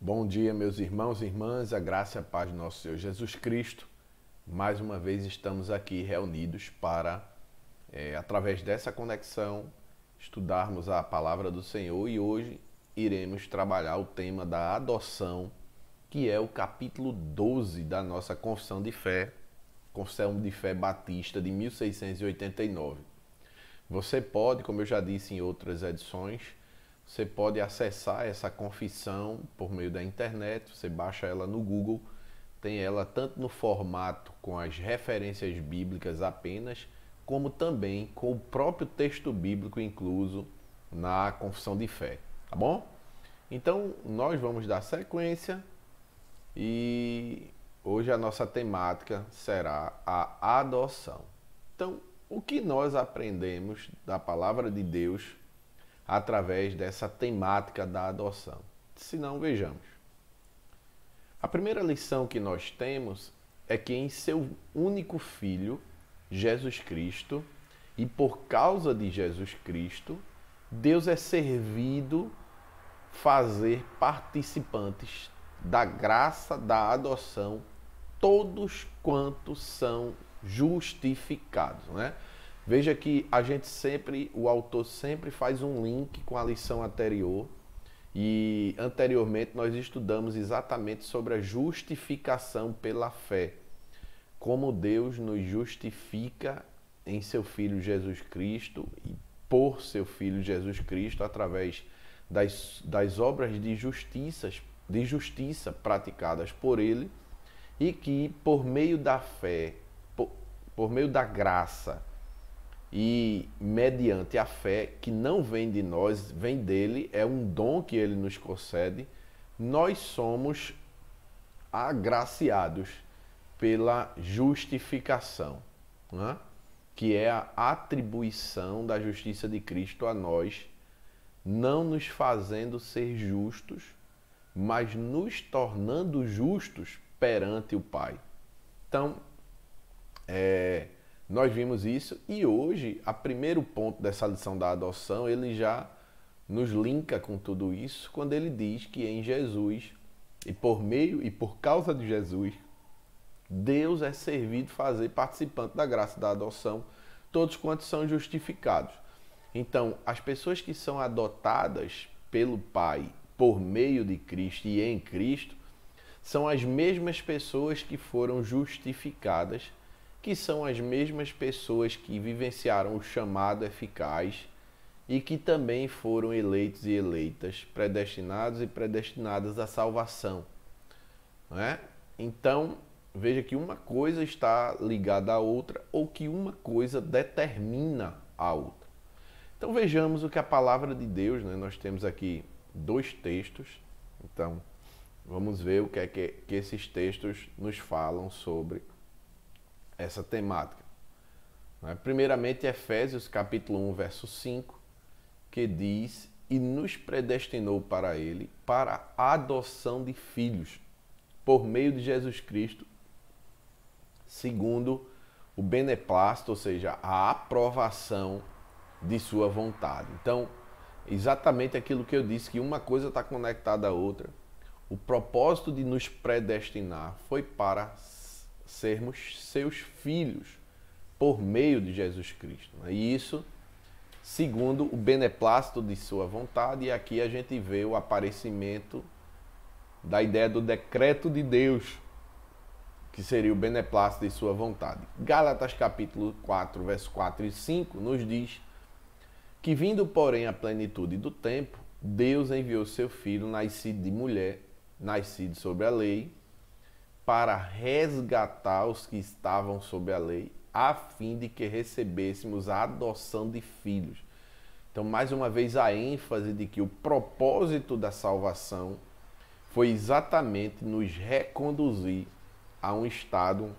Bom dia, meus irmãos e irmãs, a graça e a paz do nosso Senhor Jesus Cristo. Mais uma vez estamos aqui reunidos para, através dessa conexão, estudarmos a palavra do Senhor e hoje iremos trabalhar o tema da adoção, que é o capítulo 12 da nossa Confissão de Fé Batista de 1689. Você pode, como eu já disse em outras edições, você pode acessar essa confissão por meio da internet, você baixa ela no Google, tem ela tanto no formato com as referências bíblicas apenas, como também com o próprio texto bíblico incluso na confissão de fé, tá bom? Então, nós vamos dar sequência e hoje a nossa temática será a adoção. Então, o que nós aprendemos da palavra de Deus através dessa temática da adoção? Se não, vejamos. A primeira lição que nós temos é que em seu único Filho, Jesus Cristo, e por causa de Jesus Cristo, Deus é servido fazer participantes da graça da adoção todos quantos são justificados, né? Veja que o autor sempre faz um link com a lição anterior e anteriormente nós estudamos exatamente sobre a justificação pela fé, como Deus nos justifica em seu Filho Jesus Cristo e por seu Filho Jesus Cristo através das obras de justiça praticadas por Ele e que por meio da fé, por meio da graça, e mediante a fé, que não vem de nós, vem dele, é um dom que ele nos concede, nós somos agraciados pela justificação, né? Que é a atribuição da justiça de Cristo a nós, não nos fazendo ser justos, mas nos tornando justos perante o Pai. Então, nós vimos isso e hoje, a primeiro ponto dessa lição da adoção, ele já nos linka com tudo isso, quando ele diz que em Jesus, e por meio e por causa de Jesus, Deus é servido fazer participante da graça da adoção, todos quantos são justificados. Então, as pessoas que são adotadas pelo Pai por meio de Cristo e em Cristo, são as mesmas pessoas que foram justificadas, que são as mesmas pessoas que vivenciaram o chamado eficaz e que também foram eleitos e eleitas, predestinados e predestinadas à salvação, não é? Então, veja que uma coisa está ligada à outra ou que uma coisa determina a outra. Então vejamos o que a palavra de Deus, né? Nós temos aqui dois textos, então vamos ver o que é que esses textos nos falam sobre essa temática. Primeiramente, Efésios capítulo 1, verso 5, que diz: e nos predestinou para ele, para a adoção de filhos, por meio de Jesus Cristo, segundo o beneplácito, ou seja, a aprovação de sua vontade. Então, exatamente aquilo que eu disse, que uma coisa está conectada à outra. O propósito de nos predestinar foi para sermos seus filhos por meio de Jesus Cristo. E isso segundo o beneplácito de sua vontade, e aqui a gente vê o aparecimento da ideia do decreto de Deus, que seria o beneplácito de sua vontade. Gálatas capítulo 4, verso 4 e 5 nos diz que, vindo porém à plenitude do tempo, Deus enviou seu Filho, nascido de mulher, nascido sob a lei, para resgatar os que estavam sob a lei, a fim de que recebêssemos a adoção de filhos. Então, mais uma vez, a ênfase de que o propósito da salvação foi exatamente nos reconduzir a um estado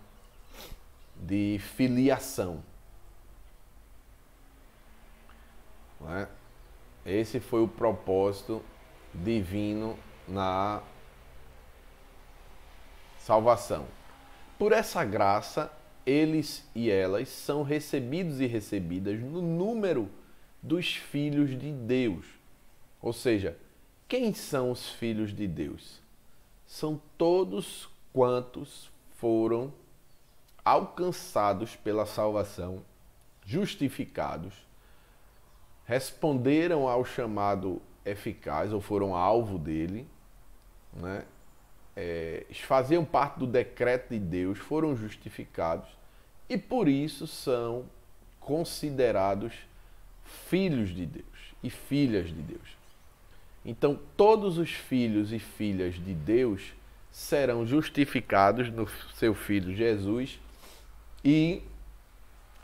de filiação. Não é? Esse foi o propósito divino na salvação. Por essa graça, eles e elas são recebidos e recebidas no número dos filhos de Deus. Ou seja, quem são os filhos de Deus? são todos quantos foram alcançados pela salvação, justificados, responderam ao chamado eficaz, ou foram alvo dele, né? Faziam parte do decreto de Deus, foram justificados e por isso são considerados filhos de Deus e filhas de Deus. Então, todos os filhos e filhas de Deus serão justificados no seu Filho Jesus e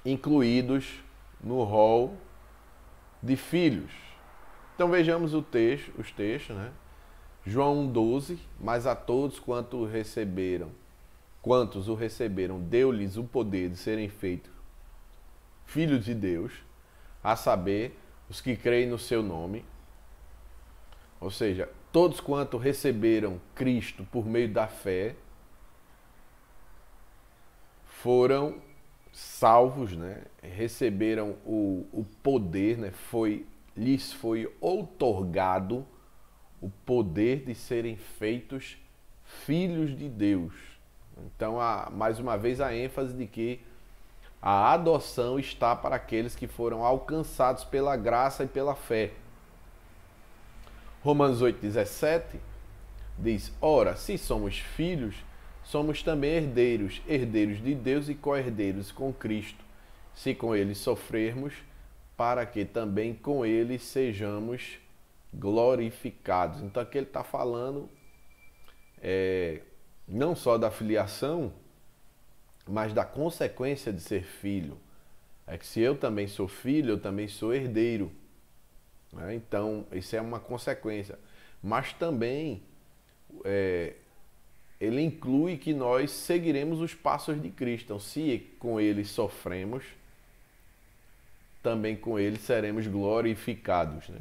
incluídos no rol de filhos. Então vejamos os textos, né? João 1,12, mas a todos quantos o receberam, deu-lhes o poder de serem feitos filhos de Deus, a saber, os que creem no seu nome. Ou seja, todos quantos receberam Cristo por meio da fé, foram salvos, né? Receberam o poder, né? Lhes foi outorgado o poder de serem feitos filhos de Deus. Então, mais uma vez, a ênfase de que a adoção está para aqueles que foram alcançados pela graça e pela fé. Romanos 8,17 diz: ora, se somos filhos, somos também herdeiros, herdeiros de Deus e co-herdeiros com Cristo, se com ele sofrermos, para que também com ele sejamos glorificados. Então aqui ele está falando não só da filiação, mas da consequência de ser filho. É que se eu também sou filho, eu também sou herdeiro, né? Então isso é uma consequência. Mas também ele inclui que nós seguiremos os passos de Cristo. Então, se com ele sofremos, também com ele seremos glorificados, né?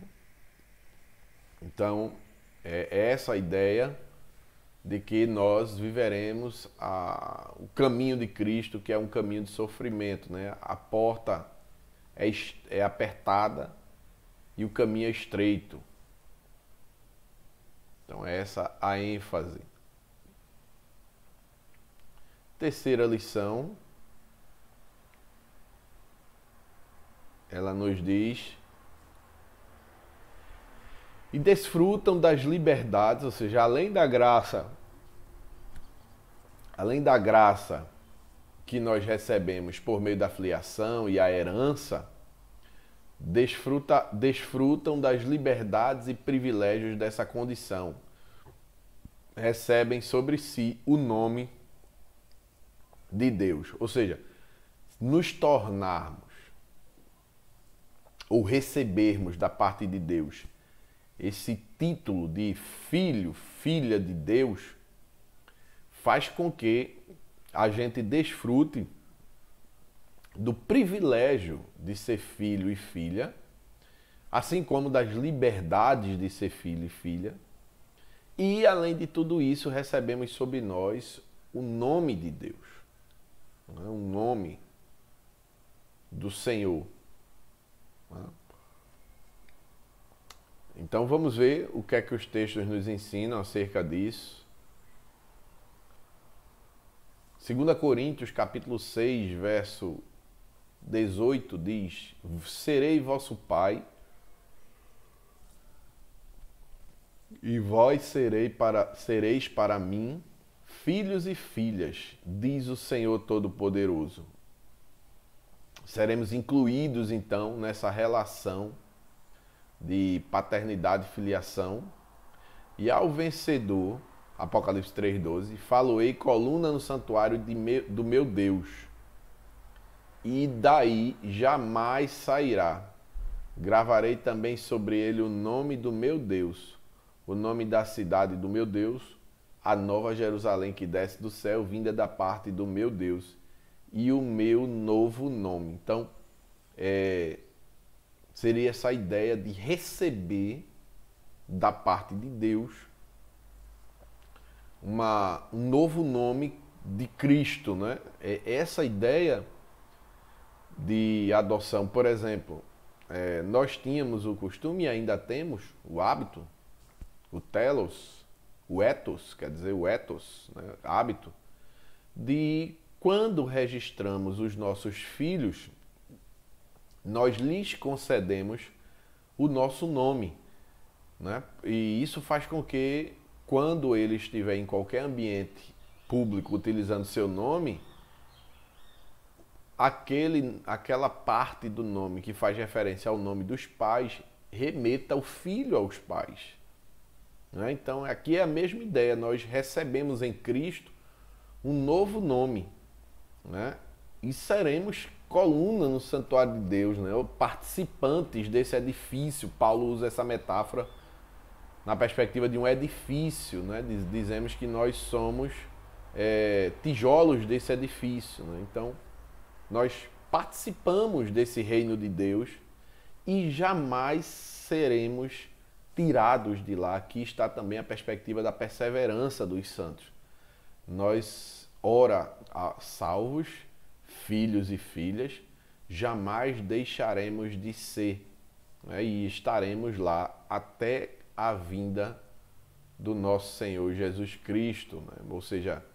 Então, é essa a ideia de que nós viveremos o caminho de Cristo, que é um caminho de sofrimento, né? A porta é apertada e o caminho é estreito. Então, essa a ênfase. Terceira lição, ela nos diz: e desfrutam das liberdades, ou seja, além da graça que nós recebemos por meio da filiação e a herança, desfrutam das liberdades e privilégios dessa condição. Recebem sobre si o nome de Deus. Ou seja, nos tornarmos ou recebermos da parte de Deus esse título de filho, filha de Deus, faz com que a gente desfrute do privilégio de ser filho e filha, assim como das liberdades de ser filho e filha. E, além de tudo isso, recebemos sobre nós o nome de Deus, o nome do Senhor. Então vamos ver o que é que os textos nos ensinam acerca disso. 2 Coríntios capítulo 6, verso 18 diz: serei vosso pai e vós sereis para mim filhos e filhas, diz o Senhor Todo-Poderoso. Seremos incluídos então nessa relação de paternidade e filiação. E ao vencedor, Apocalipse 3,12, falo-ei coluna no santuário do meu Deus, e daí jamais sairá. Gravarei também sobre ele o nome do meu Deus, o nome da cidade do meu Deus, a nova Jerusalém que desce do céu, vinda da parte do meu Deus, e o meu novo nome. Então, seria essa ideia de receber da parte de Deus um novo nome de Cristo, né? É essa ideia de adoção. Por exemplo, nós tínhamos o costume e ainda temos o hábito, o telos, o ethos, quer dizer, o ethos, né, hábito, de quando registramos os nossos filhos, nós lhes concedemos o nosso nome, né? E isso faz com que, quando ele estiver em qualquer ambiente público utilizando seu nome, aquela parte do nome que faz referência ao nome dos pais remeta o filho aos pais, né? Então aqui é a mesma ideia, nós recebemos em Cristo um novo nome, né? E seremos coluna no santuário de Deus, né? Ou participantes desse edifício. Paulo usa essa metáfora na perspectiva de um edifício, né? Dizemos que nós somos tijolos desse edifício, né? Então nós participamos desse reino de Deus e jamais seremos tirados de lá. Aqui está também a perspectiva da perseverança dos santos. Nós, ora, salvos, filhos e filhas, jamais deixaremos de ser, né? E estaremos lá até a vinda do nosso Senhor Jesus Cristo, né? Ou seja,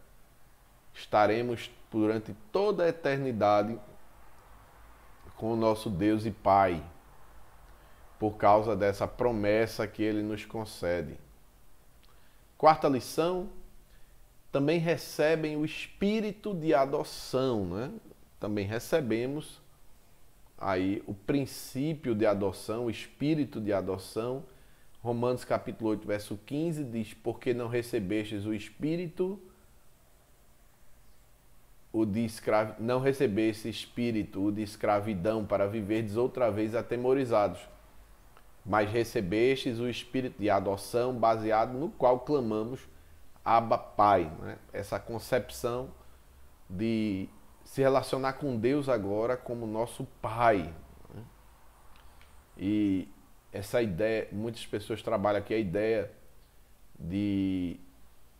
estaremos durante toda a eternidade com o nosso Deus e Pai, por causa dessa promessa que Ele nos concede. Quarta lição, também recebem o espírito de adoção, né? Também recebemos aí o princípio de adoção, o espírito de adoção. Romanos capítulo 8, verso 15 diz: porque não recebestes o espírito não recebesse espírito, o de escravidão, para viverdes outra vez atemorizados, mas recebestes o espírito de adoção, baseado no qual clamamos Abba Pai, né? Essa concepção de se relacionar com Deus agora como nosso Pai, né? E essa ideia, muitas pessoas trabalham aqui a ideia de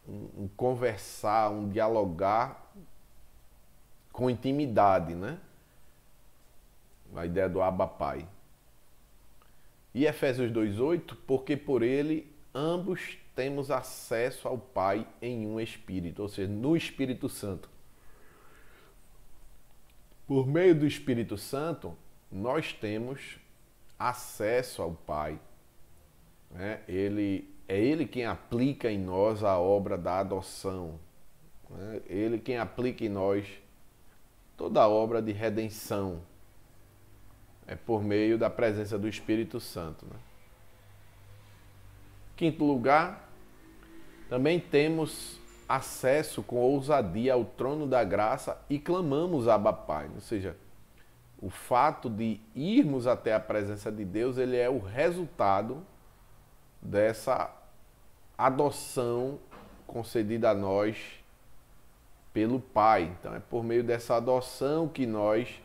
um conversar, um dialogar com intimidade, né? A ideia do Abba Pai. E Efésios 2:8, porque por ele ambos temos acesso ao Pai em um Espírito, ou seja, no Espírito Santo. Por meio do Espírito Santo, nós temos acesso ao Pai, né? É Ele quem aplica em nós a obra da adoção, né? Ele quem aplica em nós toda a obra de redenção. É por meio da presença do Espírito Santo, né? Quinto lugar, também temos acesso com ousadia ao trono da graça e clamamos Abba Pai. Ou seja, o fato de irmos até a presença de Deus, ele é o resultado dessa adoção concedida a nós pelo Pai. Então é por meio dessa adoção que nós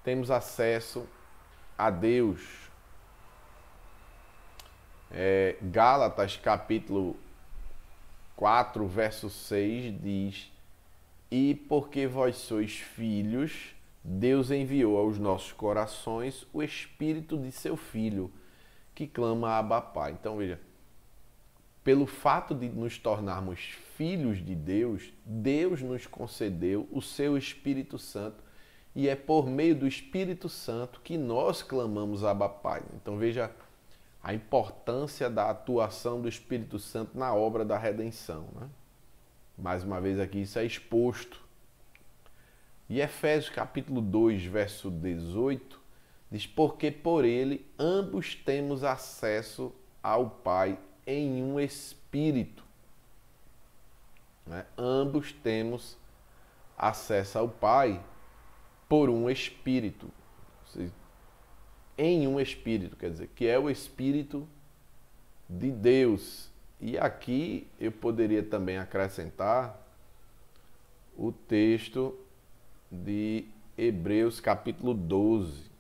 temos acesso a Deus. Gálatas capítulo 4, verso 6 diz: e porque vós sois filhos, Deus enviou aos nossos corações o Espírito de seu Filho, que clama Abba Pai. Então veja, pelo fato de nos tornarmos filhos de Deus, Deus nos concedeu o seu Espírito Santo, e é por meio do Espírito Santo que nós clamamos Abba Pai. Então veja a importância da atuação do Espírito Santo na obra da redenção, né? Mais uma vez aqui isso é exposto. E Efésios capítulo 2, verso 18, diz: porque por ele ambos temos acesso ao Pai em um Espírito, né? Ambos temos acesso ao Pai por um Espírito. Em um Espírito, quer dizer, que é o Espírito de Deus. E aqui eu poderia também acrescentar o texto de Hebreus capítulo 12.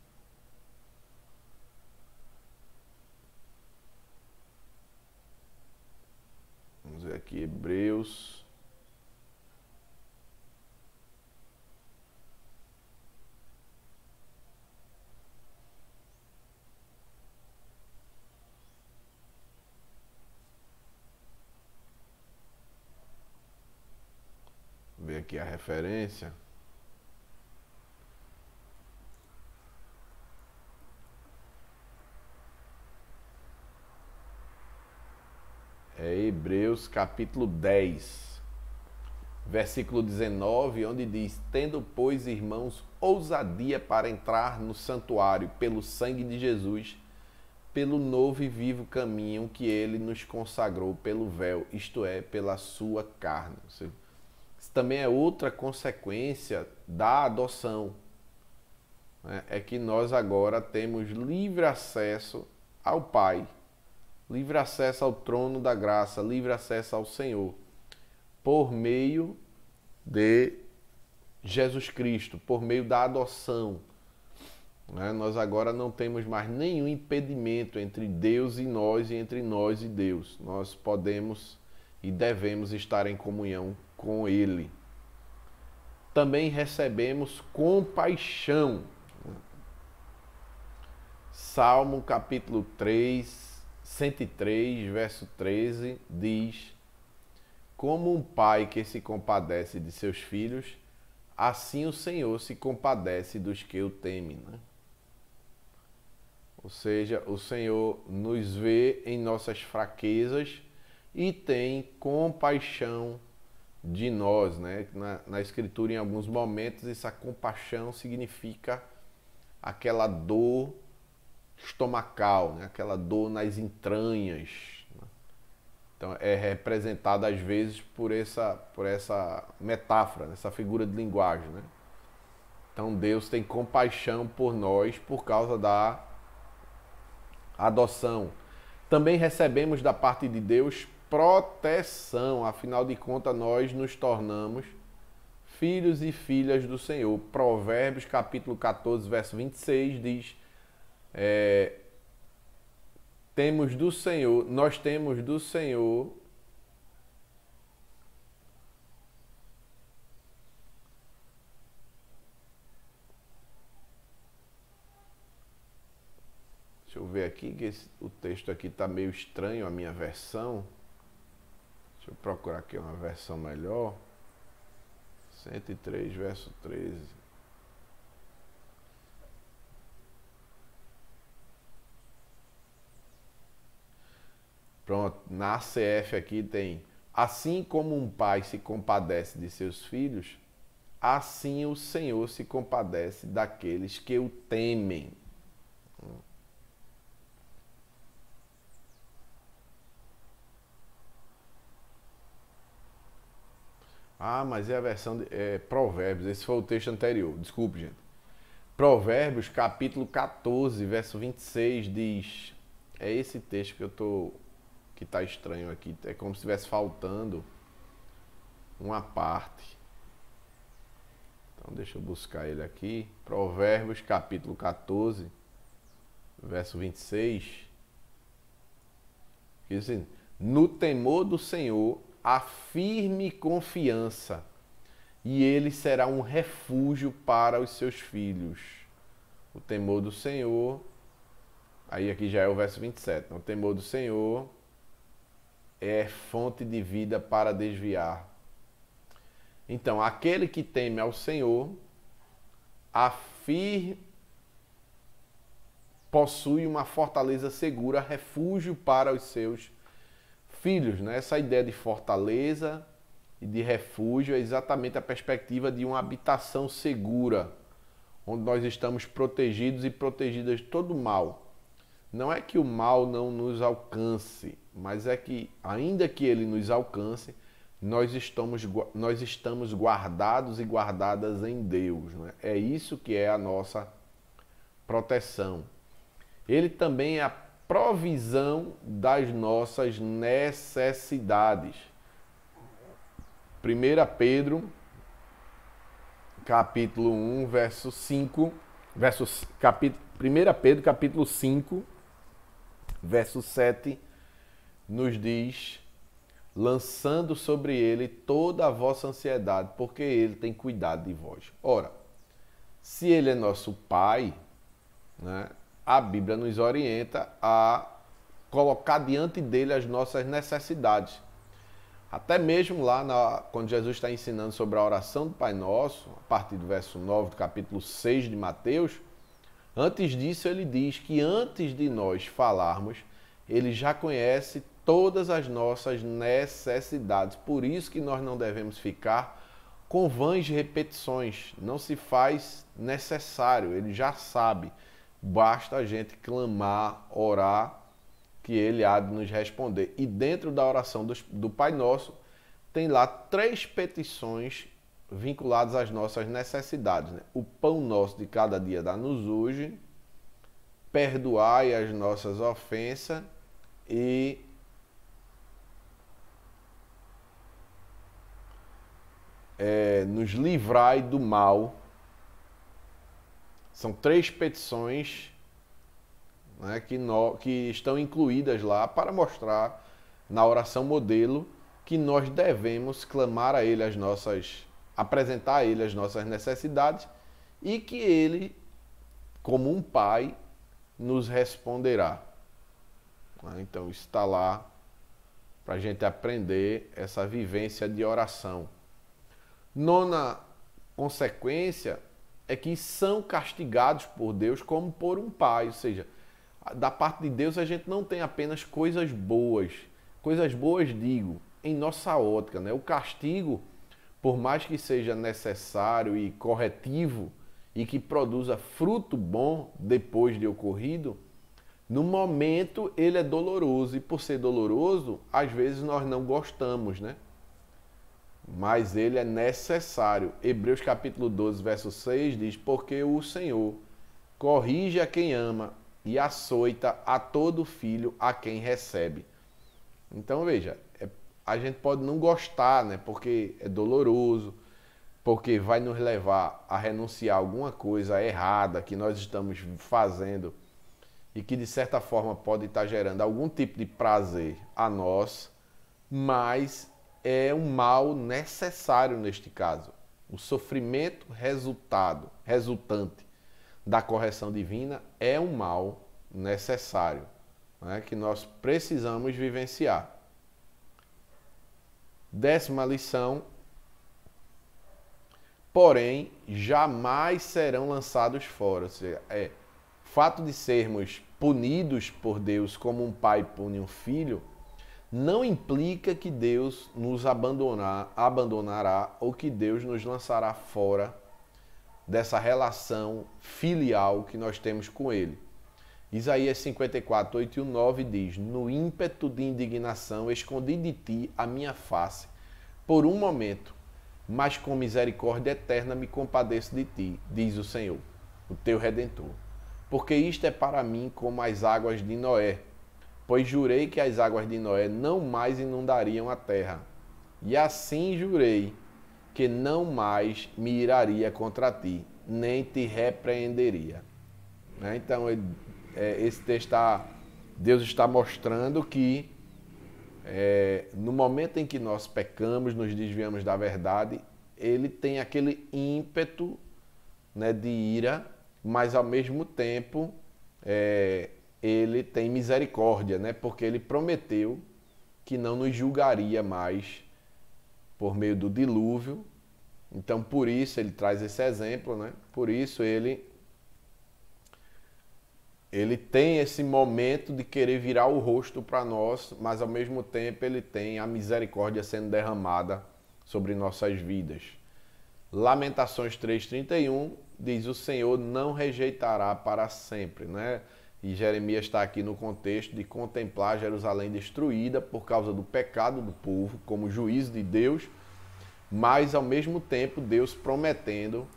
Vamos ver aqui, Hebreus. aqui a referência. É Hebreus capítulo 10, versículo 19, onde diz: tendo, pois, irmãos, ousadia para entrar no santuário pelo sangue de Jesus, pelo novo e vivo caminho que ele nos consagrou pelo véu, isto é, pela sua carne. Isso também é outra consequência da adoção, né? É que nós agora temos livre acesso ao Pai, livre acesso ao trono da graça, livre acesso ao Senhor, por meio de Jesus Cristo, por meio da adoção. Nós agora não temos mais nenhum impedimento entre Deus e nós e entre nós e Deus. Nós podemos e devemos estar em comunhão com Ele. Também recebemos compaixão. Salmo capítulo 3, 103, verso 13, diz: como um pai que se compadece de seus filhos, assim o Senhor se compadece dos que o temem, né? Ou seja, o Senhor nos vê em nossas fraquezas e tem compaixão de nós, né? Na Escritura, em alguns momentos, essa compaixão significa aquela dor estomacal, né? Aquela dor nas entranhas. Então, é representada às vezes por essa metáfora, essa figura de linguagem, né? Então, Deus tem compaixão por nós por causa da adoção. Também recebemos da parte de Deus proteção, afinal de contas nós nos tornamos filhos e filhas do Senhor. Provérbios capítulo 14, verso 26 diz: nós temos do Senhor deixa eu ver aqui, que o texto aqui está meio estranho, a minha versão. Deixa eu procurar aqui uma versão melhor. 103, verso 13. Pronto, na ACF aqui tem: assim como um pai se compadece de seus filhos, assim o Senhor se compadece daqueles que o temem. Ah, mas é a versão de Provérbios, esse foi o texto anterior, desculpe, gente. Provérbios capítulo 14, verso 26 diz: é esse texto que está estranho aqui, é como se estivesse faltando uma parte. Então deixa eu buscar ele aqui. Provérbios capítulo 14, verso 26. Diz assim: no temor do Senhor há firme confiança, e ele será um refúgio para os seus filhos. O temor do Senhor, aí aqui já é o verso 27. O temor do Senhor é fonte de vida para desviar. Então, aquele que teme ao Senhor possui uma fortaleza segura, refúgio para os seus filhos, né? Essa ideia de fortaleza e de refúgio é exatamente a perspectiva de uma habitação segura, onde nós estamos protegidos e protegidas de todo o mal. Não é que o mal não nos alcance, mas é que, ainda que ele nos alcance, nós estamos guardados e guardadas em Deus, né? É isso que é a nossa proteção. Ele também é a provisão das nossas necessidades. 1 Pedro, capítulo 1, verso 5, 1 Pedro, capítulo 5, verso 7, nos diz: lançando sobre ele toda a vossa ansiedade, porque ele tem cuidado de vós. Ora, se ele é nosso Pai, né, a Bíblia nos orienta a colocar diante dele as nossas necessidades. Até mesmo lá, quando Jesus está ensinando sobre a oração do Pai Nosso, a partir do verso 9 do capítulo 6 de Mateus, antes disso ele diz que antes de nós falarmos, ele já conhece todas as nossas necessidades. Por isso que nós não devemos ficar com vãs repetições. Não se faz necessário, ele já sabe. Basta a gente clamar, orar, que ele há de nos responder. E dentro da oração do Pai Nosso, tem lá 3 petições vinculadas às nossas necessidades. Né? O pão nosso de cada dia dá-nos hoje, perdoai as nossas ofensas e nos livrai do mal. São 3 petições, né, que estão incluídas lá para mostrar na oração modelo que nós devemos clamar a Ele apresentar a Ele as nossas necessidades e que Ele, como um Pai, nos responderá. Então está lá para a gente aprender essa vivência de oração. Nona consequência é que são castigados por Deus como por um pai, ou seja, da parte de Deus a gente não tem apenas coisas boas digo, em nossa ótica, né? O castigo, por mais que seja necessário e corretivo e que produza fruto bom depois de ocorrido, no momento ele é doloroso e por ser doloroso, às vezes nós não gostamos, né? Mas ele é necessário. Hebreus capítulo 12, verso 6 diz: porque o Senhor corrige a quem ama e açoita a todo filho a quem recebe. Então veja, a gente pode não gostar, né? Porque é doloroso, porque vai nos levar a renunciar a alguma coisa errada que nós estamos fazendo e que de certa forma pode estar gerando algum tipo de prazer a nós, mas é um mal necessário neste caso. O sofrimento resultante da correção divina é um mal necessário, né, que nós precisamos vivenciar. 10ª lição: porém, jamais serão lançados fora. Ou seja, o fato de sermos punidos por Deus como um pai pune um filho, não implica que Deus nos abandonará ou que Deus nos lançará fora dessa relação filial que nós temos com Ele. Isaías 54, 8 e 9 diz: no ímpeto de indignação escondi de ti a minha face por um momento, mas com misericórdia eterna me compadeço de ti, diz o Senhor, o teu Redentor. Porque isto é para mim como as águas de Noé, pois jurei que as águas de Noé não mais inundariam a terra. E assim jurei que não mais me iraria contra ti, nem te repreenderia. Então, esse texto Deus está mostrando que no momento em que nós pecamos, nos desviamos da verdade, Ele tem aquele ímpeto, né, de ira, mas ao mesmo tempo Ele tem misericórdia, né? Porque Ele prometeu que não nos julgaria mais por meio do dilúvio. Então, por isso, Ele traz esse exemplo, né? Por isso, Ele tem esse momento de querer virar o rosto para nós, mas ao mesmo tempo Ele tem a misericórdia sendo derramada sobre nossas vidas. Lamentações 3:31 diz: o Senhor não rejeitará para sempre, né? E Jeremias está aqui no contexto de contemplar Jerusalém destruída por causa do pecado do povo, como juízo de Deus, mas ao mesmo tempo Deus prometendo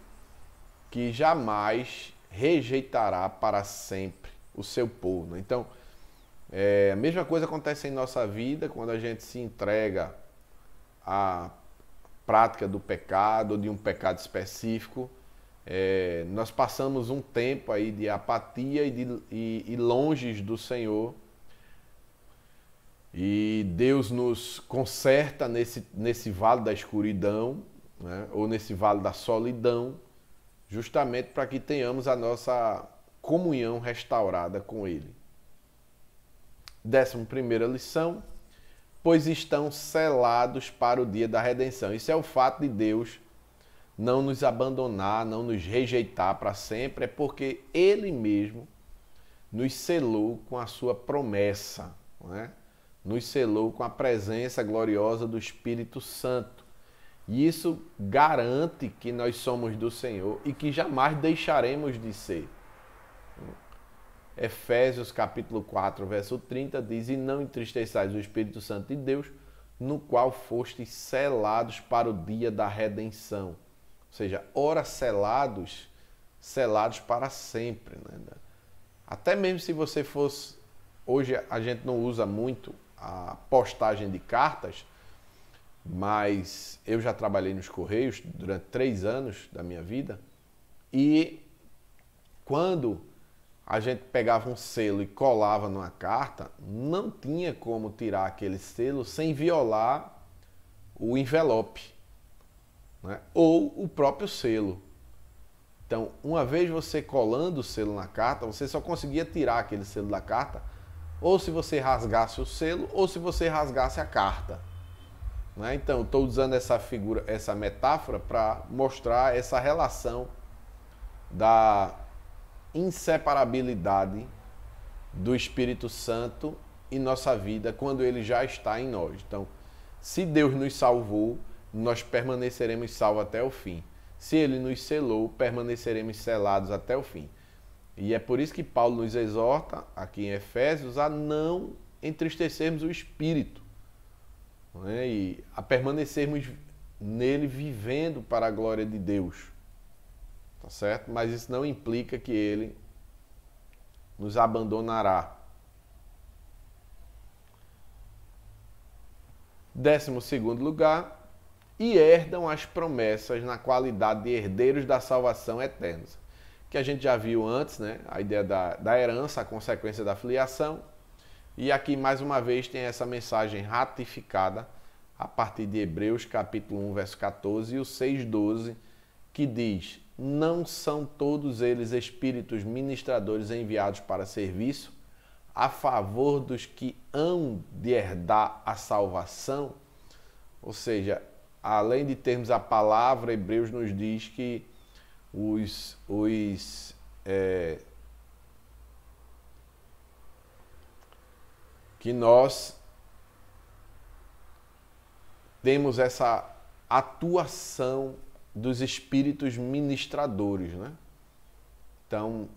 que jamais rejeitará para sempre o seu povo. Então, a mesma coisa acontece em nossa vida quando a gente se entrega à prática do pecado, ou de um pecado específico. Nós passamos um tempo aí de apatia e longe do Senhor, e Deus nos conserta nesse vale da escuridão, né, ou nesse vale da solidão, justamente para que tenhamos a nossa comunhão restaurada com Ele. 11ª lição: pois estão selados para o dia da redenção. Isso é o fato de Deus não nos abandonar, não nos rejeitar para sempre, é porque Ele mesmo nos selou com a sua promessa, não é? Nos selou com a presença gloriosa do Espírito Santo. E isso garante que nós somos do Senhor e que jamais deixaremos de ser. Efésios capítulo 4, verso 30 diz: e não entristeçais o Espírito Santo de Deus, no qual fostes selados para o dia da redenção. Ou seja, ora selados, selados para sempre. Né? Até mesmo se você fosse... Hoje a gente não usa muito a postagem de cartas, mas eu já trabalhei nos Correios durante 3 anos da minha vida, e quando a gente pegava um selo e colava numa carta, não tinha como tirar aquele selo sem violar o envelope, né? Ou o próprio selo. Então, uma vez você colando o selo na carta, você só conseguia tirar aquele selo da carta ou se você rasgasse o selo ou se você rasgasse a carta. Né? Então, estou usando essa figura, essa metáfora para mostrar essa relação da inseparabilidade do Espírito Santo em nossa vida quando ele já está em nós. Então, se Deus nos salvou, nós permaneceremos salvos até o fim. Se ele nos selou, permaneceremos selados até o fim. E é por isso que Paulo nos exorta, aqui em Efésios, a não entristecermos o Espírito, né? E a permanecermos nele vivendo para a glória de Deus. Tá certo? Mas isso não implica que ele nos abandonará. 12º lugar, e herdam as promessas na qualidade de herdeiros da salvação eterna. Que a gente já viu antes, né? A ideia da herança, a consequência da filiação. E aqui, mais uma vez, tem essa mensagem ratificada a partir de Hebreus, capítulo 1, verso 14, e o 6,12, que diz: não são todos eles espíritos ministradores enviados para serviço a favor dos que hão de herdar a salvação. Ou seja, além de termos a palavra, Hebreus nos diz que que nós temos essa atuação dos espíritos ministradores, né? Então,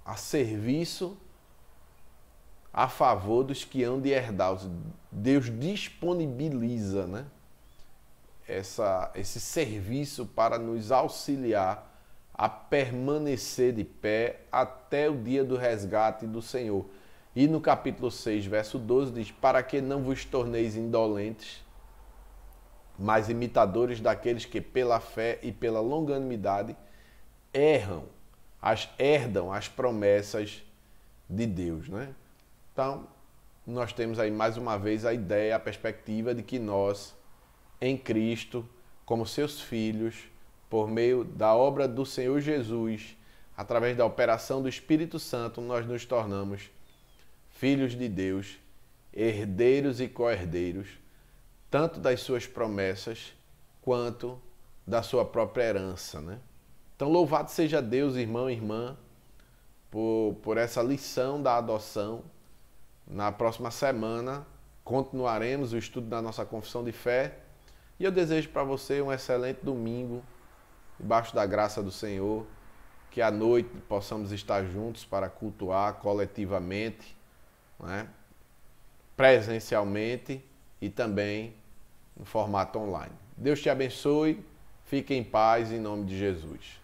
a serviço a favor dos que hão de herdar. Deus disponibiliza, né, esse serviço para nos auxiliar a permanecer de pé até o dia do resgate do Senhor. E no capítulo 6, verso 12, diz: para que não vos torneis indolentes, mas imitadores daqueles que pela fé e pela longanimidade herdam as promessas de Deus, né? Então, nós temos aí mais uma vez a ideia, a perspectiva de que nós, em Cristo, como seus filhos, por meio da obra do Senhor Jesus, através da operação do Espírito Santo, nós nos tornamos filhos de Deus, herdeiros e co-herdeiros, tanto das suas promessas, quanto da sua própria herança, né? Então, louvado seja Deus, irmão e irmã, por essa lição da adoção. Na próxima semana, continuaremos o estudo da nossa confissão de fé. E eu desejo para você um excelente domingo, debaixo da graça do Senhor, que à noite possamos estar juntos para cultuar coletivamente, né? Presencialmente e também no formato online. Deus te abençoe, fique em paz em nome de Jesus.